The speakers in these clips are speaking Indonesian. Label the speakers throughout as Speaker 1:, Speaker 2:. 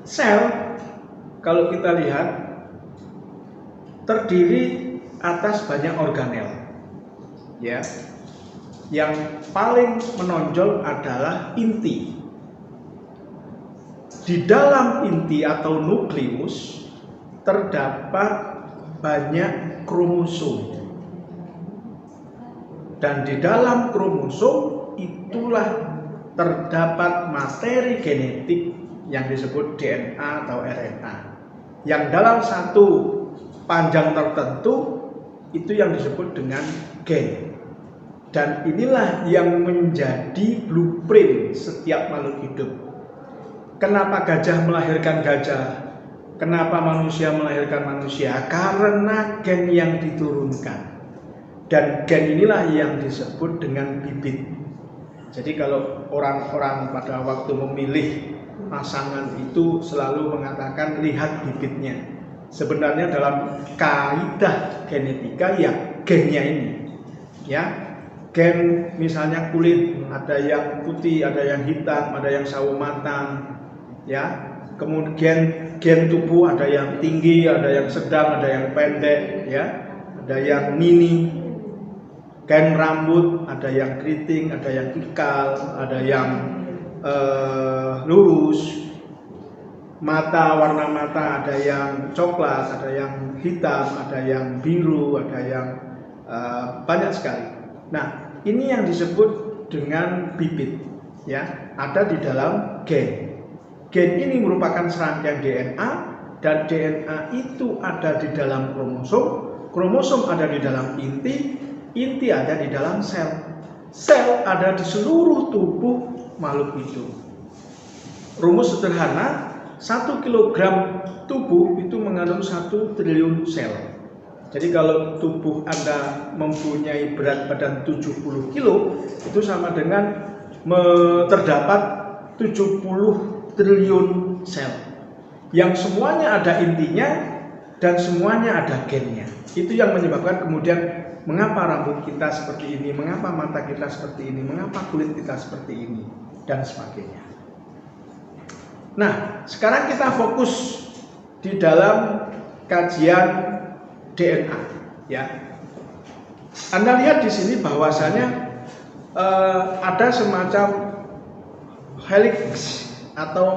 Speaker 1: Sel kalau kita lihat terdiri atas banyak organel, ya. Yang paling menonjol adalah inti. Di dalam inti atau nukleus terdapat banyak kromosom. Dan di dalam kromosom itulah terdapat materi genetik yang disebut DNA atau RNA. Yang dalam satu panjang tertentu itu yang disebut dengan gen. Dan inilah yang menjadi blueprint setiap makhluk hidup. Kenapa gajah melahirkan gajah? Kenapa manusia melahirkan manusia? Karena gen yang diturunkan. Dan gen inilah yang disebut dengan bibit. Jadi kalau orang-orang pada waktu memilih pasangan itu selalu mengatakan lihat bibitnya. Sebenarnya dalam kaidah genetika ya gennya ini. Ya. Gen misalnya kulit, ada yang putih, ada yang hitam, ada yang sawo matang, ya. Kemudian gen tubuh ada yang tinggi, ada yang sedang, ada yang pendek, ya. Ada yang mini. Gen rambut, ada yang keriting, ada yang ikal, ada yang lurus. Mata, warna mata, ada yang coklat, ada yang hitam, ada yang biru, ada yang banyak sekali. Nah, ini yang disebut dengan bibit, ya, ada di dalam gen. Gen ini merupakan serangkaian DNA dan DNA itu ada di dalam kromosom, kromosom ada di dalam inti ada di dalam sel. Sel ada di seluruh tubuh makhluk hidup. Rumus sederhana, 1 kilogram tubuh itu mengandung 1 triliun sel. Jadi kalau tubuh Anda mempunyai berat badan 70 kilo, itu sama dengan terdapat 70 triliun sel. Yang semuanya ada intinya dan semuanya ada gennya. Itu yang menyebabkan kemudian mengapa rambut kita seperti ini, mengapa mata kita seperti ini, mengapa kulit kita seperti ini, dan sebagainya. Nah, sekarang kita fokus di dalam kajian DNA, ya. Anda lihat di sini bahwasanya ada semacam helix atau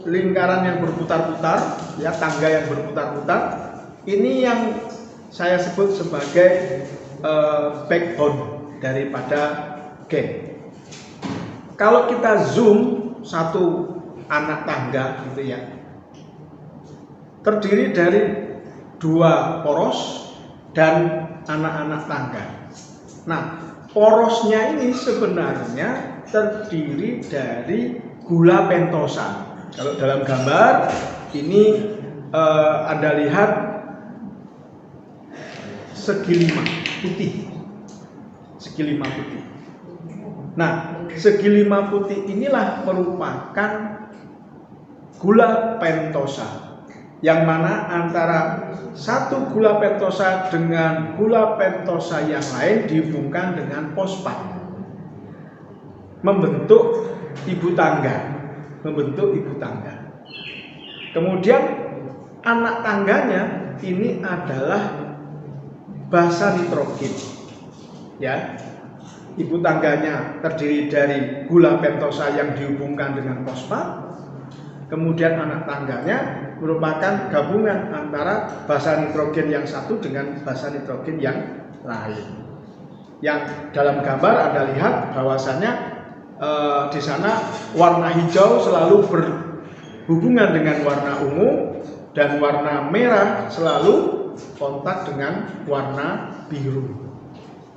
Speaker 1: lingkaran yang berputar-putar, ya, tangga yang berputar-putar. Ini yang saya sebut sebagai backbone daripada gen. Kalau kita zoom satu anak tangga, gitu ya, terdiri dari 2 poros dan anak-anak tangga. Nah, porosnya ini sebenarnya terdiri dari gula pentosa. Kalau dalam gambar ini Anda lihat segi 5 putih. Segi 5 putih. Nah, segi 5 putih inilah merupakan gula pentosa. Yang mana antara satu gula pentosa dengan gula pentosa yang lain dihubungkan dengan fosfat, membentuk ibu tangga, Kemudian anak tangganya ini adalah basa nitrogen, ya. Ibu tangganya terdiri dari gula pentosa yang dihubungkan dengan fosfat. Kemudian anak tangganya merupakan gabungan antara basa nitrogen yang satu dengan basa nitrogen yang lain. Yang dalam gambar Anda lihat bahwasannya di sana warna hijau selalu berhubungan dengan warna ungu dan warna merah selalu kontak dengan warna biru.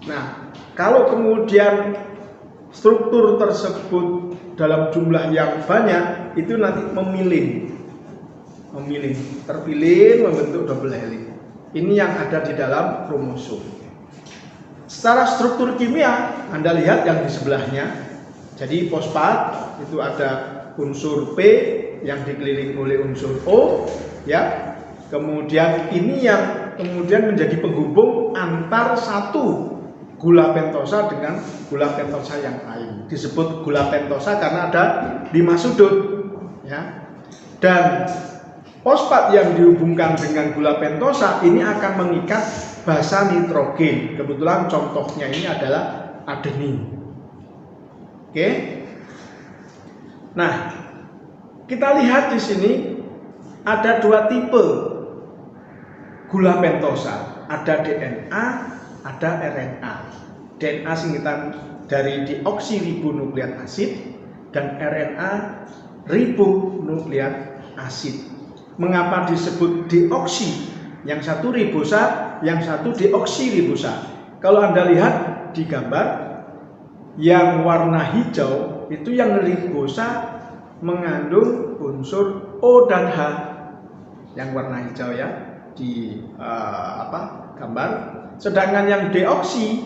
Speaker 1: Nah, kalau kemudian struktur tersebut dalam jumlah yang banyak itu nanti terpilih membentuk double helix. Ini yang ada di dalam kromosom. Secara struktur kimia Anda lihat yang di sebelahnya. Jadi fosfat itu ada unsur P yang dikelilingi oleh unsur O, ya. Kemudian ini yang kemudian menjadi penghubung antar satu gula pentosa dengan gula pentosa yang lain. Disebut gula pentosa karena ada 5 sudut, ya. Dan fosfat yang dihubungkan dengan gula pentosa ini akan mengikat basa nitrogen. Kebetulan contohnya ini adalah adenin. Oke. Nah, kita lihat di sini ada dua tipe gula pentosa. Ada DNA, ada RNA. DNA singkatan dari deoksiribonukleat asid dan RNA ribonukleat asid. Mengapa disebut deoksi? Yang satu ribosa, yang satu deoksiribosa. Kalau Anda lihat di gambar, yang warna hijau itu yang ribosa mengandung unsur O dan H. Yang warna hijau ya di gambar. Sedangkan yang deoksi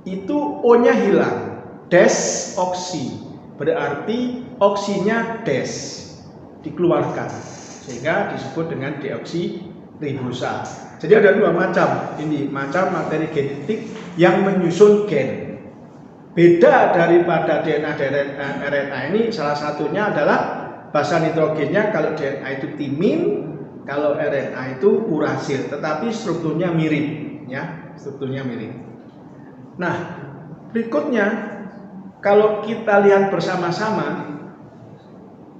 Speaker 1: itu O-nya hilang, desoksi. Berarti oksinya des, dikeluarkan, sehingga disebut dengan deoksiribosa. Jadi ada dua macam ini, macam materi genetik yang menyusun gen. Beda daripada DNA dan RNA ini, salah satunya adalah basa nitrogennya. Kalau DNA itu timin, kalau RNA itu urasil, tetapi strukturnya mirip, ya, strukturnya mirip. Nah, berikutnya kalau kita lihat bersama-sama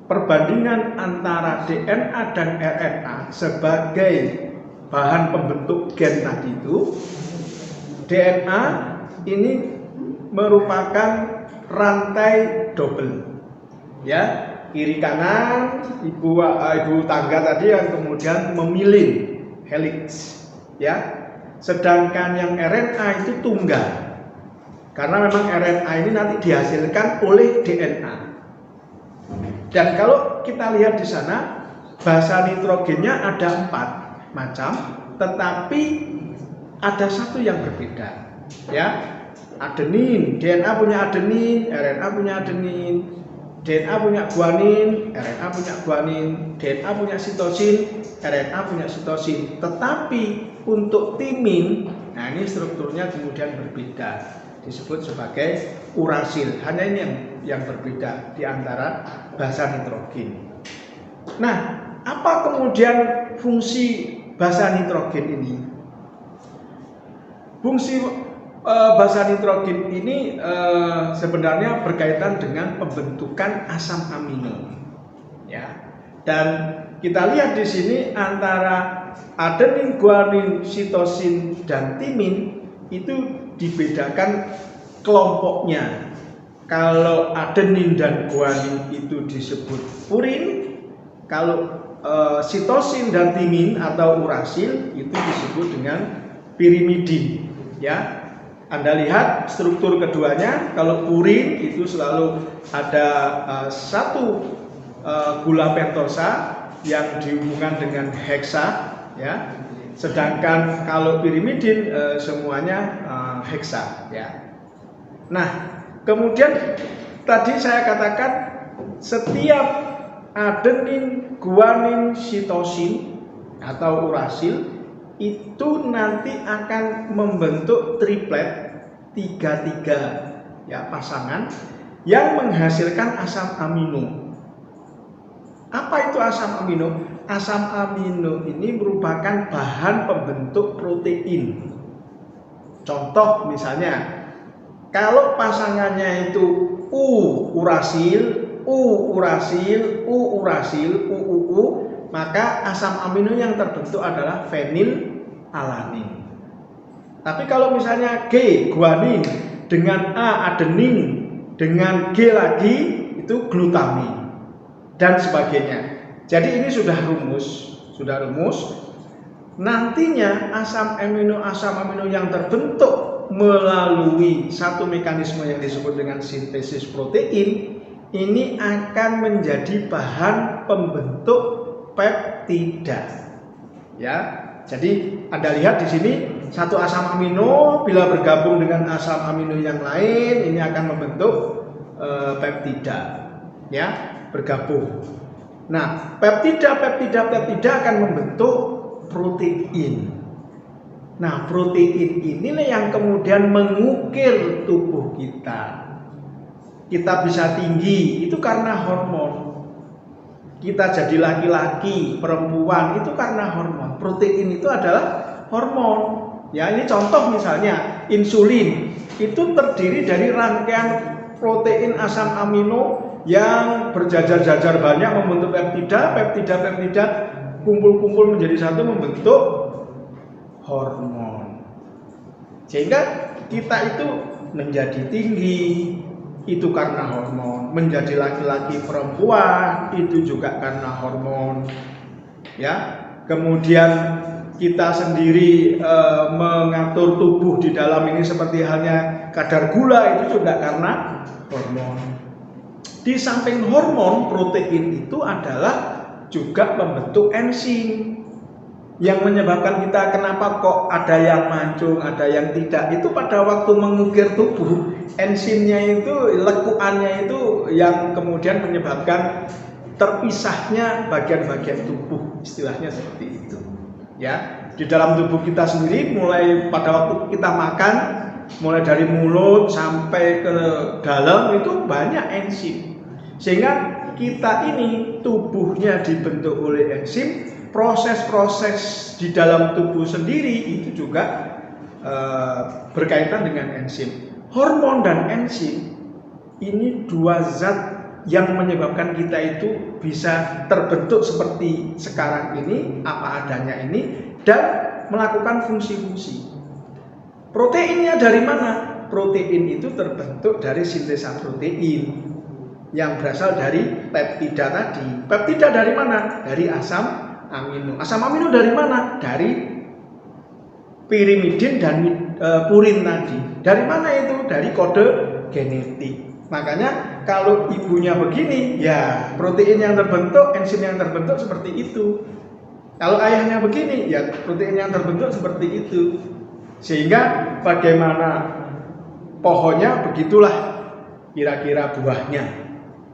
Speaker 1: perbandingan antara DNA dan RNA sebagai bahan pembentuk gen tadi itu, DNA ini merupakan rantai double, ya, kiri kanan ibu tangga tadi yang kemudian memilih helix, ya, sedangkan yang RNA itu tunggal. Karena memang RNA ini nanti dihasilkan oleh DNA. Dan kalau kita lihat di sana, basa nitrogennya ada 4 macam, tetapi ada satu yang berbeda. Ya, adenin, DNA punya adenin, RNA punya adenin, DNA punya guanin, RNA punya guanin, DNA punya sitosin, RNA punya sitosin. Tetapi untuk timin, nah ini strukturnya kemudian berbeda, disebut sebagai urasil. Hanya ini yang berbeda di antara basa nitrogen. Nah, apa kemudian fungsi basa nitrogen ini? Fungsi basa nitrogen ini sebenarnya berkaitan dengan pembentukan asam amino, ya. Dan kita lihat di sini antara adenin, guanin, sitosin dan timin itu dibedakan kelompoknya. Kalau adenin dan guanin itu disebut purin, kalau sitosin dan timin atau urasil itu disebut dengan pirimidin, ya. Anda lihat struktur keduanya. Kalau purin itu selalu ada satu gula pentosa yang dihubungkan dengan heksa, ya. Sedangkan kalau pirimidin semuanya heksa, ya. Nah, kemudian tadi saya katakan setiap adenin, guanin, sitosin atau urasil itu nanti akan membentuk triplet 3 ya pasangan yang menghasilkan asam amino. Apa itu asam amino? Asam amino ini merupakan bahan pembentuk protein. Contoh misalnya, kalau pasangannya itu urasil, urasil, urasil, maka asam amino yang terbentuk adalah fenilalanin. Tapi kalau misalnya G guanin dengan A adenin dengan G lagi itu glutamin dan sebagainya. Jadi ini sudah rumus. Nantinya asam amino yang terbentuk melalui satu mekanisme yang disebut dengan sintesis protein ini akan menjadi bahan pembentuk peptida. Ya, jadi Anda lihat di sini satu asam amino bila bergabung dengan asam amino yang lain ini akan membentuk peptida. Ya, bergabung. Nah, peptida akan membentuk protein. Nah, protein inilah yang kemudian mengukir tubuh kita. Kita bisa tinggi itu karena hormon. kita jadi laki-laki, perempuan itu karena hormon. Protein itu adalah hormon. Ya, ini contoh misalnya insulin itu terdiri dari rangkaian protein asam amino yang berjajar-jajar banyak membentuk peptida kumpul-kumpul menjadi satu membentuk hormon. Sehingga kita itu menjadi tinggi itu karena hormon, menjadi laki-laki perempuan itu juga karena hormon. Ya. Kemudian kita sendiri mengatur tubuh di dalam ini seperti halnya kadar gula itu juga karena hormon. Di samping hormon, protein itu adalah juga membentuk enzim yang menyebabkan kita kenapa kok ada yang mancung, ada yang tidak. Itu pada waktu mengukir tubuh, enzimnya itu, lekuannya itu yang kemudian menyebabkan terpisahnya bagian-bagian tubuh, istilahnya seperti itu. Ya, di dalam tubuh kita sendiri mulai pada waktu kita makan, mulai dari mulut sampai ke dalam itu banyak enzim. Sehingga kita ini tubuhnya dibentuk oleh enzim, proses-proses di dalam tubuh sendiri itu juga berkaitan dengan enzim. Hormon dan enzim ini dua zat yang menyebabkan kita itu bisa terbentuk seperti sekarang ini, apa adanya ini, dan melakukan fungsi-fungsi. Proteinnya dari mana? Protein itu terbentuk dari sintesa protein yang berasal dari peptida tadi. Peptida dari mana? Dari asam amino. Asam amino dari mana? Dari pirimidin dan purin tadi. Dari mana itu? Dari kode genetik. Makanya kalau ibunya begini, ya protein yang terbentuk, enzim yang terbentuk seperti itu. Kalau ayahnya begini, ya protein yang terbentuk seperti itu. Sehingga bagaimana pohonnya, begitulah kira-kira buahnya.